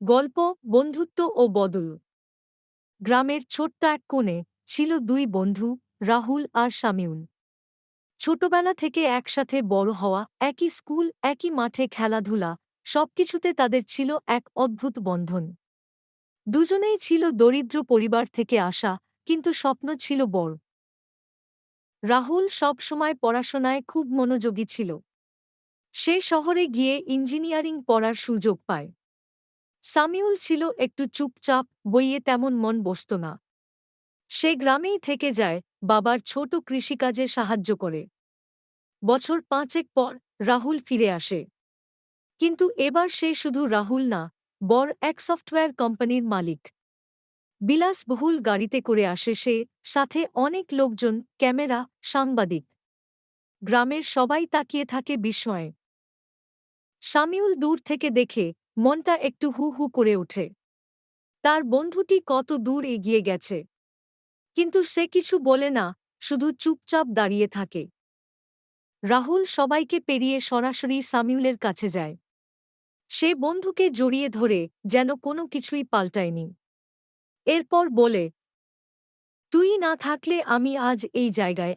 গল্প, বন্ধুত্ব ও বদল। গ্রামের ছোট্ট এক কোণে ছিল দুই বন্ধু, রাহুল আর শামিউল। ছোটবেলা থেকে একসাথে বড় হওয়া, একই স্কুল, একই মাঠে খেলাধুলা, সবকিছুতে তাদের ছিল এক অদ্ভুত বন্ধন। দুজনেই ছিল দরিদ্র পরিবার থেকে আসা, কিন্তু স্বপ্ন ছিল বড়। রাহুল সব সময় পড়াশোনায় খুব মনোযোগী ছিল। সে শহরে গিয়ে ইঞ্জিনিয়ারিং পড়ার সুযোগ পায়। সামিউল ছিল একটু চুপচাপ, বইয়ে তেমন মন বসত না। সে গ্রামেই থেকে যায়, বাবার ছোট কৃষিকাজে সাহায্য করে। বছর ৫ পর রাহুল ফিরে আসে। কিন্তু এবার সে শুধু রাহুল না, বড় এক সফটওয়্যার কোম্পানির মালিক। বিলাসবহুল গাড়িতে করে আসে সে, সাথে অনেক লোকজন, ক্যামেরা, সাংবাদিক। গ্রামের সবাই তাকিয়ে থাকে বিস্ময়ে। শামিউল দূর থেকে দেখে মনটা একটু হু হু করে ওঠে। তার বন্ধুটি কত দূর এগিয়ে গেছে, কিন্তু সে কিছু বলে না, শুধু চুপচাপ দাঁড়িয়ে থাকে। রাহুল সবাইকে পেরিয়ে সরাসরি সামিউলের কাছে যায়। সে বন্ধুকে জড়িয়ে ধরে, যেন কোনো কিছুই পাল্টায়নি। এরপর বলে, তুই না থাকলে আমি আজ এই জায়গায়